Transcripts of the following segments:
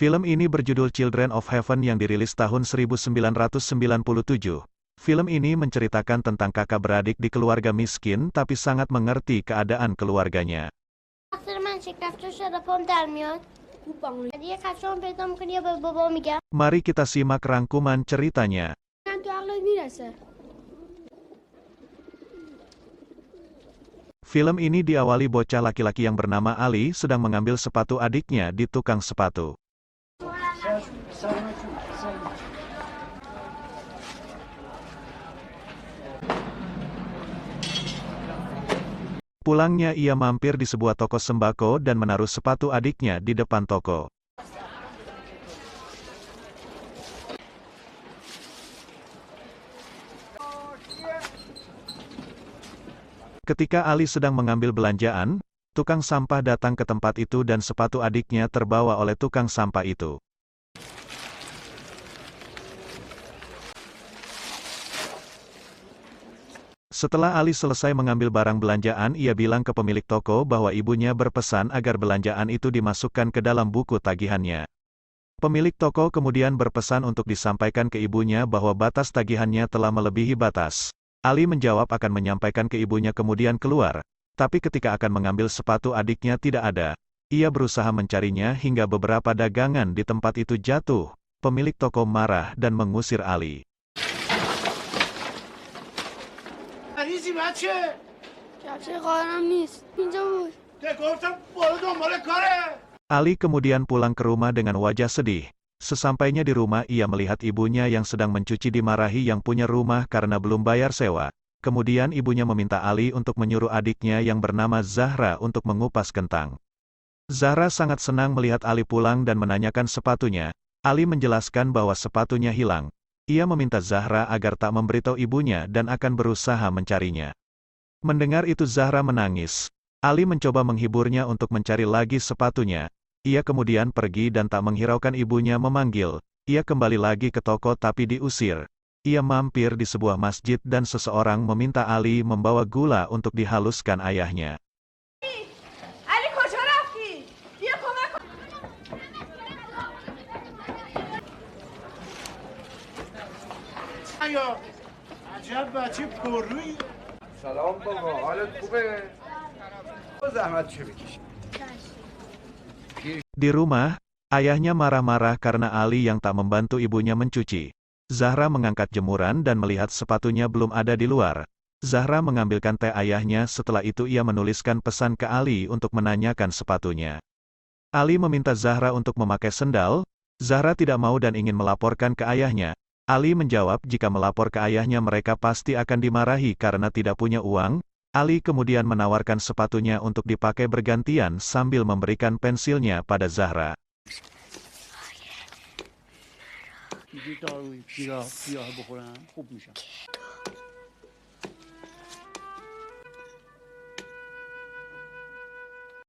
Film ini berjudul Children of Heaven yang dirilis tahun 1997. Film ini menceritakan tentang kakak beradik di keluarga miskin tapi sangat mengerti keadaan keluarganya. Mari kita simak rangkuman ceritanya. Film ini diawali bocah laki-laki yang bernama Ali sedang mengambil sepatu adiknya di tukang sepatu. Pulangnya ia mampir di sebuah toko sembako dan menaruh sepatu adiknya di depan toko. Ketika Ali sedang mengambil belanjaan, tukang sampah datang ke tempat itu dan sepatu adiknya terbawa oleh tukang sampah itu. Setelah Ali selesai mengambil barang belanjaan, ia bilang ke pemilik toko bahwa ibunya berpesan agar belanjaan itu dimasukkan ke dalam buku tagihannya. Pemilik toko kemudian berpesan untuk disampaikan ke ibunya bahwa batas tagihannya telah melebihi batas. Ali menjawab akan menyampaikan ke ibunya kemudian keluar, tapi ketika akan mengambil sepatu adiknya tidak ada. Ia berusaha mencarinya hingga beberapa dagangan di tempat itu jatuh. Pemilik toko marah dan mengusir Ali. Ali kemudian pulang ke rumah dengan wajah sedih. Sesampainya di rumah ia melihat ibunya yang sedang mencuci dimarahi yang punya rumah karena belum bayar sewa. Kemudian ibunya meminta Ali untuk menyuruh adiknya yang bernama Zahra untuk mengupas kentang. Zahra sangat senang melihat Ali pulang dan menanyakan sepatunya. Ali menjelaskan bahwa sepatunya hilang. Ia meminta Zahra agar tak memberitahu ibunya dan akan berusaha mencarinya. Mendengar itu Zahra menangis. Ali mencoba menghiburnya untuk mencari lagi sepatunya. Ia kemudian pergi dan tak menghiraukan ibunya memanggil. Ia kembali lagi ke toko tapi diusir. Ia mampir di sebuah masjid dan seseorang meminta Ali membawa gula untuk dihaluskan ayahnya. Di rumah, ayahnya marah-marah karena Ali yang tak membantu ibunya mencuci. Zahra mengangkat jemuran dan melihat sepatunya belum ada di luar. Zahra mengambilkan teh ayahnya, setelah itu ia menuliskan pesan ke Ali untuk menanyakan sepatunya. Ali meminta Zahra untuk memakai sendal. Zahra tidak mau dan ingin melaporkan ke ayahnya. Ali menjawab jika melapor ke ayahnya mereka pasti akan dimarahi karena tidak punya uang. Ali kemudian menawarkan sepatunya untuk dipakai bergantian sambil memberikan pensilnya pada Zahra.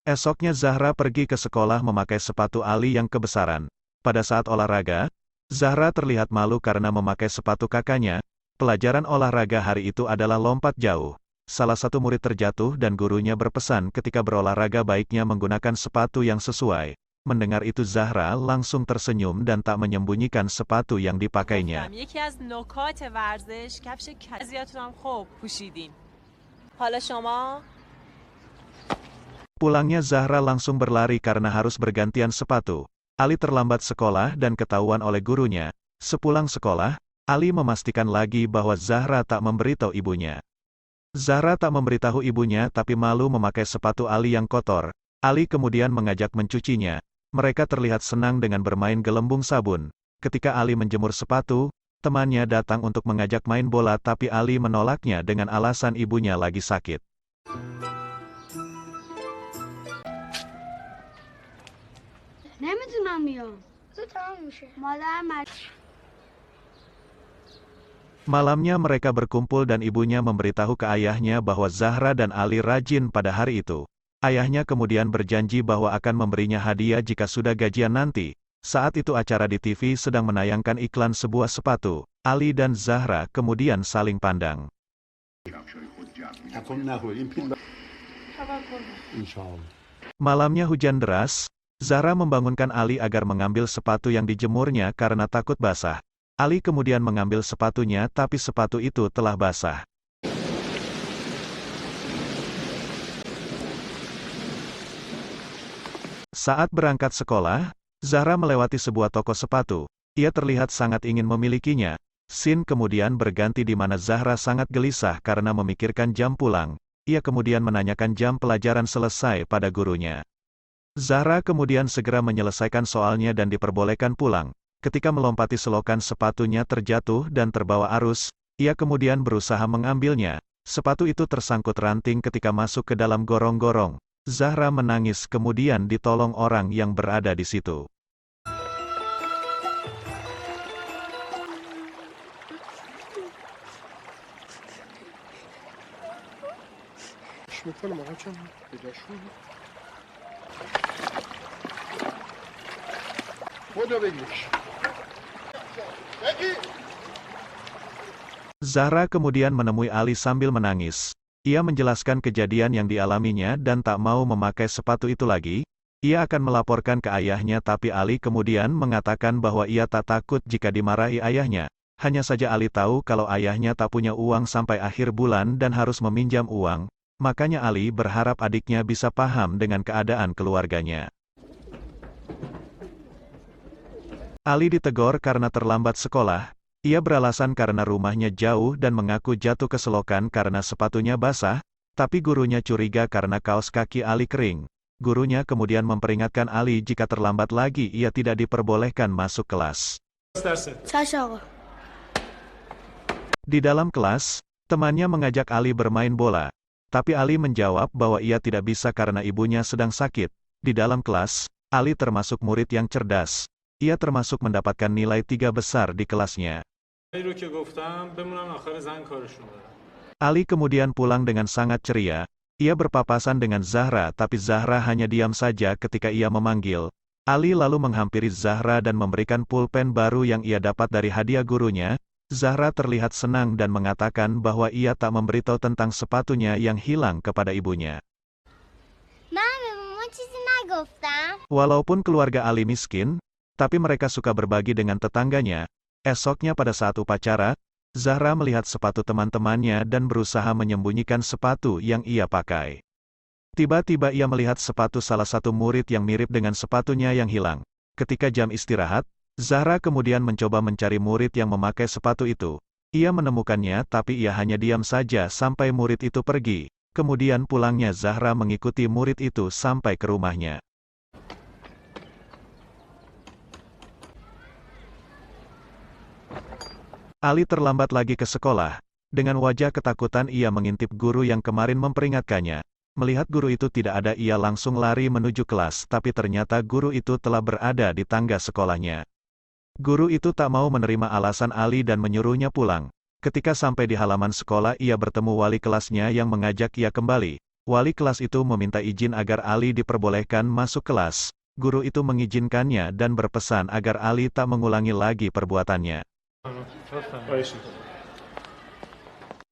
Esoknya Zahra pergi ke sekolah memakai sepatu Ali yang kebesaran. Pada saat olahraga, Zahra terlihat malu karena memakai sepatu kakaknya. Pelajaran olahraga hari itu adalah lompat jauh. Salah satu murid terjatuh dan gurunya berpesan ketika berolahraga baiknya menggunakan sepatu yang sesuai. Mendengar itu Zahra langsung tersenyum dan tak menyembunyikan sepatu yang dipakainya. Pulangnya Zahra langsung berlari karena harus bergantian sepatu. Ali terlambat sekolah dan ketahuan oleh gurunya. Sepulang sekolah, Ali memastikan lagi bahwa Zahra tak memberitahu ibunya. Zahra tak memberitahu ibunya tapi malu memakai sepatu Ali yang kotor. Ali kemudian mengajak mencucinya. Mereka terlihat senang dengan bermain gelembung sabun. Ketika Ali menjemur sepatu, temannya datang untuk mengajak main bola tapi Ali menolaknya dengan alasan ibunya lagi sakit. Malamnya mereka berkumpul dan ibunya memberitahu ke ayahnya bahwa Zahra dan Ali rajin pada hari itu. Ayahnya kemudian berjanji bahwa akan memberinya hadiah jika sudah gajian nanti. Saat itu acara di TV sedang menayangkan iklan sebuah sepatu. Ali dan Zahra kemudian saling pandang. Malamnya hujan deras. Zahra membangunkan Ali agar mengambil sepatu yang dijemurnya karena takut basah. Ali kemudian mengambil sepatunya tapi sepatu itu telah basah. Saat berangkat sekolah, Zahra melewati sebuah toko sepatu. Ia terlihat sangat ingin memilikinya. Scene kemudian berganti di mana Zahra sangat gelisah karena memikirkan jam pulang. Ia kemudian menanyakan jam pelajaran selesai pada gurunya. Zahra kemudian segera menyelesaikan soalnya dan diperbolehkan pulang. Ketika melompati selokan sepatunya terjatuh dan terbawa arus, ia kemudian berusaha mengambilnya. Sepatu itu tersangkut ranting ketika masuk ke dalam gorong-gorong. Zahra menangis kemudian ditolong orang yang berada di situ. Zahra kemudian menemui Ali sambil menangis. Ia menjelaskan kejadian yang dialaminya dan tak mau memakai sepatu itu lagi. Ia akan melaporkan ke ayahnya tapi Ali kemudian mengatakan bahwa ia tak takut jika dimarahi ayahnya. Hanya saja Ali tahu kalau ayahnya tak punya uang sampai akhir bulan dan harus meminjam uang. Makanya Ali berharap adiknya bisa paham dengan keadaan keluarganya. Ali ditegur karena terlambat sekolah. Ia beralasan karena rumahnya jauh dan mengaku jatuh ke selokan karena sepatunya basah, tapi gurunya curiga karena kaos kaki Ali kering. Gurunya kemudian memperingatkan Ali jika terlambat lagi ia tidak diperbolehkan masuk kelas. Di dalam kelas, temannya mengajak Ali bermain bola, tapi Ali menjawab bahwa ia tidak bisa karena ibunya sedang sakit. Di dalam kelas, Ali termasuk murid yang cerdas. Ia termasuk mendapatkan nilai 3 besar di kelasnya. Ali kemudian pulang dengan sangat ceria. Ia berpapasan dengan Zahra tapi Zahra hanya diam saja ketika ia memanggil. Ali lalu menghampiri Zahra dan memberikan pulpen baru yang ia dapat dari hadiah gurunya. Zahra terlihat senang dan mengatakan bahwa ia tak memberitahu tentang sepatunya yang hilang kepada ibunya. Walaupun keluarga Ali miskin, tapi mereka suka berbagi dengan tetangganya. Esoknya pada saat upacara, Zahra melihat sepatu teman-temannya dan berusaha menyembunyikan sepatu yang ia pakai. Tiba-tiba ia melihat sepatu salah satu murid yang mirip dengan sepatunya yang hilang. Ketika jam istirahat, Zahra kemudian mencoba mencari murid yang memakai sepatu itu. Ia menemukannya tapi ia hanya diam saja sampai murid itu pergi. Kemudian pulangnya Zahra mengikuti murid itu sampai ke rumahnya. Ali terlambat lagi ke sekolah. Dengan wajah ketakutan ia mengintip guru yang kemarin memperingatkannya. Melihat guru itu tidak ada ia langsung lari menuju kelas tapi ternyata guru itu telah berada di tangga sekolahnya. Guru itu tak mau menerima alasan Ali dan menyuruhnya pulang. Ketika sampai di halaman sekolah ia bertemu wali kelasnya yang mengajak ia kembali. Wali kelas itu meminta izin agar Ali diperbolehkan masuk kelas. Guru itu mengizinkannya dan berpesan agar Ali tak mengulangi lagi perbuatannya.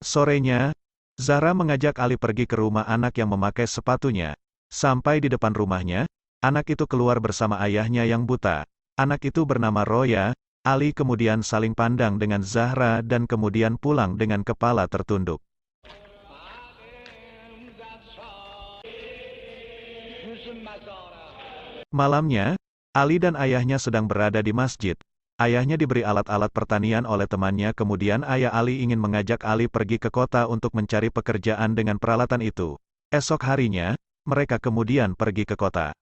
Sorenya, Zahra mengajak Ali pergi ke rumah anak yang memakai sepatunya. Sampai di depan rumahnya, anak itu keluar bersama ayahnya yang buta. Anak itu bernama Roya. Ali kemudian saling pandang dengan Zahra dan kemudian pulang dengan kepala tertunduk. Malamnya, Ali dan ayahnya sedang berada di masjid. Ayahnya diberi alat-alat pertanian oleh temannya kemudian ayah Ali ingin mengajak Ali pergi ke kota untuk mencari pekerjaan dengan peralatan itu. Esok harinya, mereka kemudian pergi ke kota.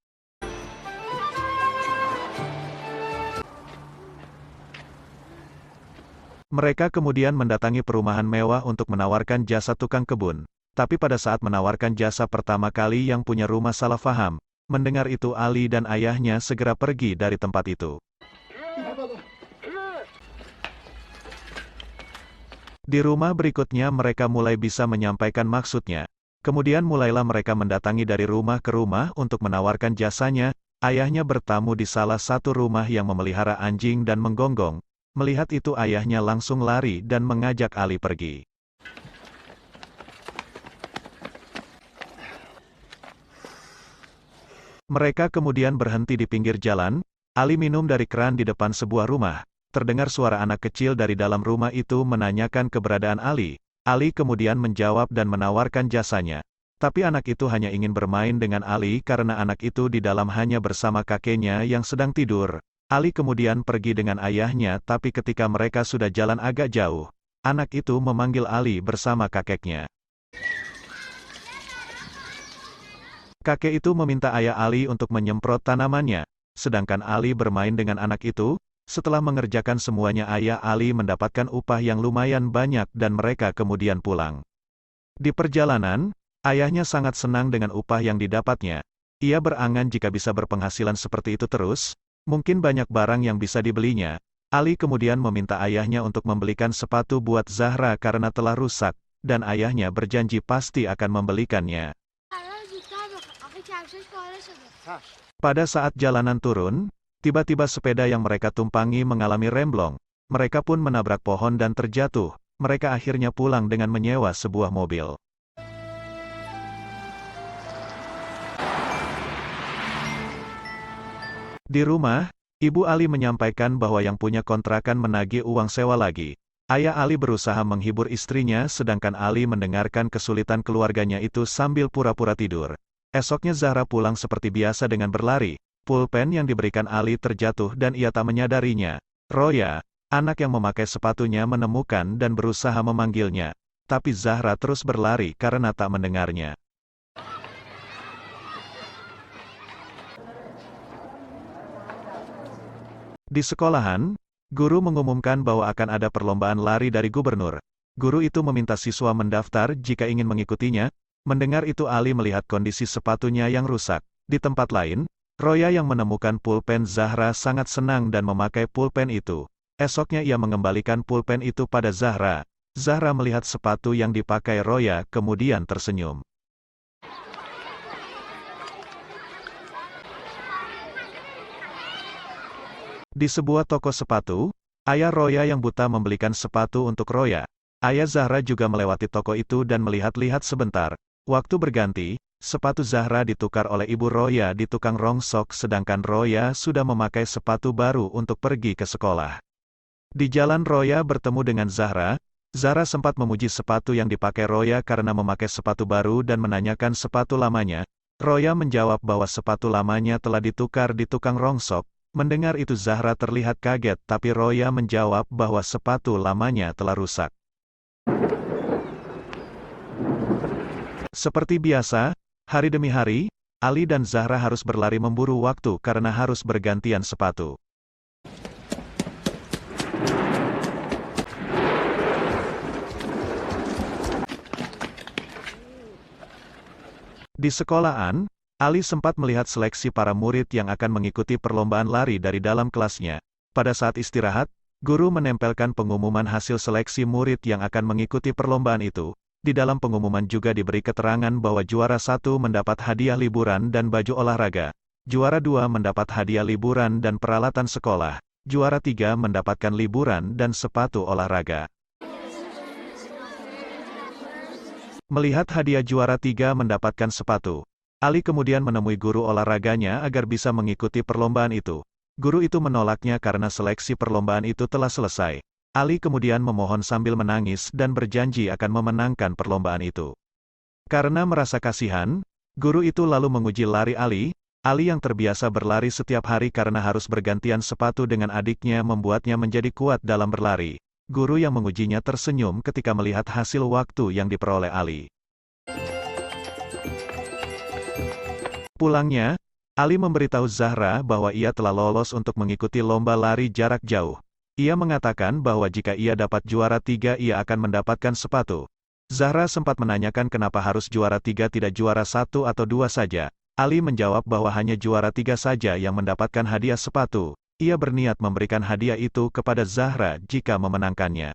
Mereka kemudian mendatangi perumahan mewah untuk menawarkan jasa tukang kebun. Tapi pada saat menawarkan jasa pertama kali yang punya rumah salah faham. Mendengar itu Ali dan ayahnya segera pergi dari tempat itu. Di rumah berikutnya mereka mulai bisa menyampaikan maksudnya. Kemudian mulailah mereka mendatangi dari rumah ke rumah untuk menawarkan jasanya. Ayahnya bertamu di salah satu rumah yang memelihara anjing dan menggonggong. Melihat itu ayahnya langsung lari dan mengajak Ali pergi. Mereka kemudian berhenti di pinggir jalan. Ali minum dari keran di depan sebuah rumah. Terdengar suara anak kecil dari dalam rumah itu menanyakan keberadaan Ali. Ali kemudian menjawab dan menawarkan jasanya. Tapi anak itu hanya ingin bermain dengan Ali karena anak itu di dalam hanya bersama kakeknya yang sedang tidur. Ali kemudian pergi dengan ayahnya, tapi ketika mereka sudah jalan agak jauh, anak itu memanggil Ali bersama kakeknya. Kakek itu meminta ayah Ali untuk menyemprot tanamannya, sedangkan Ali bermain dengan anak itu. Setelah mengerjakan semuanya, ayah Ali mendapatkan upah yang lumayan banyak dan mereka kemudian pulang. Di perjalanan, ayahnya sangat senang dengan upah yang didapatnya. Ia berangan jika bisa berpenghasilan seperti itu terus, mungkin banyak barang yang bisa dibelinya. Ali kemudian meminta ayahnya untuk membelikan sepatu buat Zahra karena telah rusak, dan ayahnya berjanji pasti akan membelikannya. Pada saat jalanan turun, tiba-tiba sepeda yang mereka tumpangi mengalami remblong. Mereka pun menabrak pohon dan terjatuh. Mereka akhirnya pulang dengan menyewa sebuah mobil. Di rumah, Ibu Ali menyampaikan bahwa yang punya kontrakan menagih uang sewa lagi. Ayah Ali berusaha menghibur istrinya sedangkan Ali mendengarkan kesulitan keluarganya itu sambil pura-pura tidur. Esoknya Zahra pulang seperti biasa dengan berlari. Pulpen yang diberikan Ali terjatuh dan ia tak menyadarinya. Roya, anak yang memakai sepatunya, menemukan dan berusaha memanggilnya. Tapi Zahra terus berlari karena tak mendengarnya. Di sekolahan, guru mengumumkan bahwa akan ada perlombaan lari dari gubernur. Guru itu meminta siswa mendaftar jika ingin mengikutinya. Mendengar itu Ali melihat kondisi sepatunya yang rusak. Di tempat lain, Roya yang menemukan pulpen Zahra sangat senang dan memakai pulpen itu. Esoknya ia mengembalikan pulpen itu pada Zahra. Zahra melihat sepatu yang dipakai Roya kemudian tersenyum. Di sebuah toko sepatu, ayah Roya yang buta membelikan sepatu untuk Roya. Ayah Zahra juga melewati toko itu dan melihat-lihat sebentar. Waktu berganti, sepatu Zahra ditukar oleh ibu Roya di tukang rongsok sedangkan Roya sudah memakai sepatu baru untuk pergi ke sekolah. Di jalan Roya bertemu dengan Zahra. Zahra sempat memuji sepatu yang dipakai Roya karena memakai sepatu baru dan menanyakan sepatu lamanya. Roya menjawab bahwa sepatu lamanya telah ditukar di tukang rongsok. Mendengar itu Zahra terlihat kaget, tapi Roya menjawab bahwa sepatu lamanya telah rusak. Seperti biasa, hari demi hari, Ali dan Zahra harus berlari memburu waktu karena harus bergantian sepatu. Di sekolahan, Ali sempat melihat seleksi para murid yang akan mengikuti perlombaan lari dari dalam kelasnya. Pada saat istirahat, guru menempelkan pengumuman hasil seleksi murid yang akan mengikuti perlombaan itu. Di dalam pengumuman juga diberi keterangan bahwa juara 1 mendapat hadiah liburan dan baju olahraga. Juara 2 mendapat hadiah liburan dan peralatan sekolah. Juara 3 mendapatkan liburan dan sepatu olahraga. Melihat hadiah juara 3 mendapatkan sepatu, Ali kemudian menemui guru olahraganya agar bisa mengikuti perlombaan itu. Guru itu menolaknya karena seleksi perlombaan itu telah selesai. Ali kemudian memohon sambil menangis dan berjanji akan memenangkan perlombaan itu. Karena merasa kasihan, guru itu lalu menguji lari Ali. Ali yang terbiasa berlari setiap hari karena harus bergantian sepatu dengan adiknya membuatnya menjadi kuat dalam berlari. Guru yang mengujinya tersenyum ketika melihat hasil waktu yang diperoleh Ali. Pulangnya, Ali memberitahu Zahra bahwa ia telah lolos untuk mengikuti lomba lari jarak jauh. Ia mengatakan bahwa jika ia dapat juara 3 ia akan mendapatkan sepatu. Zahra sempat menanyakan kenapa harus juara 3 tidak juara 1 atau 2 saja. Ali menjawab bahwa hanya juara 3 saja yang mendapatkan hadiah sepatu. Ia berniat memberikan hadiah itu kepada Zahra jika memenangkannya.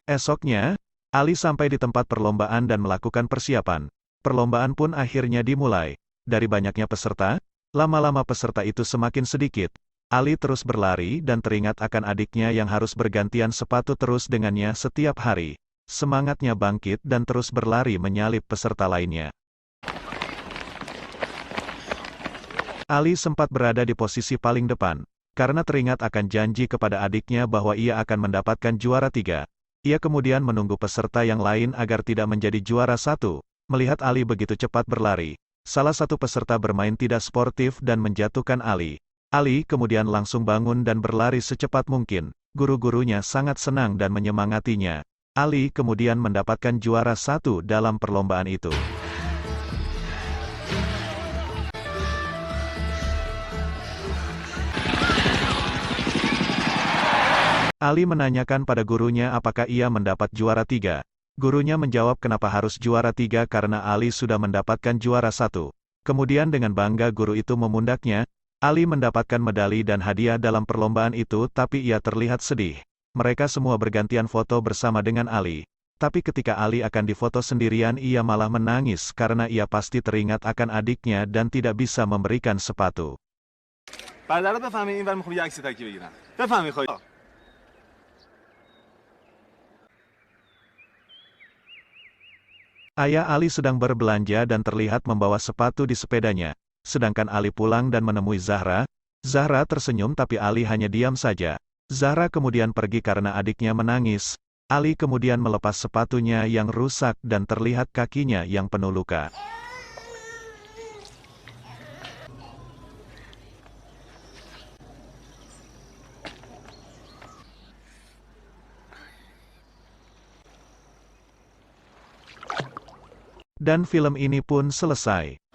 Esoknya, Ali sampai di tempat perlombaan dan melakukan persiapan. Perlombaan pun akhirnya dimulai. Dari banyaknya peserta, lama-lama peserta itu semakin sedikit. Ali terus berlari dan teringat akan adiknya yang harus bergantian sepatu terus dengannya setiap hari. semangatnya bangkit dan terus berlari menyalip peserta lainnya. Ali sempat berada di posisi paling depan, karena teringat akan janji kepada adiknya bahwa ia akan mendapatkan juara 3. Ia kemudian menunggu peserta yang lain agar tidak menjadi juara 1. Melihat Ali begitu cepat berlari, salah satu peserta bermain tidak sportif dan menjatuhkan Ali. Ali kemudian langsung bangun dan berlari secepat mungkin. Guru-gurunya sangat senang dan menyemangatinya. Ali kemudian mendapatkan juara 1 dalam perlombaan itu. Ali menanyakan pada gurunya apakah ia mendapat juara 3. Gurunya menjawab kenapa harus juara 3 karena Ali sudah mendapatkan juara 1. Kemudian dengan bangga guru itu memundaknya. Ali mendapatkan medali dan hadiah dalam perlombaan itu tapi ia terlihat sedih. Mereka semua bergantian foto bersama dengan Ali. Tapi ketika Ali akan difoto sendirian ia malah menangis karena ia pasti teringat akan adiknya dan tidak bisa memberikan sepatu. Ayah Ali sedang berbelanja dan terlihat membawa sepatu di sepedanya. Sedangkan Ali pulang dan menemui Zahra. Zahra tersenyum tapi Ali hanya diam saja. Zahra kemudian pergi karena adiknya menangis. Ali kemudian melepas sepatunya yang rusak dan terlihat kakinya yang penuh luka. Dan film ini pun selesai.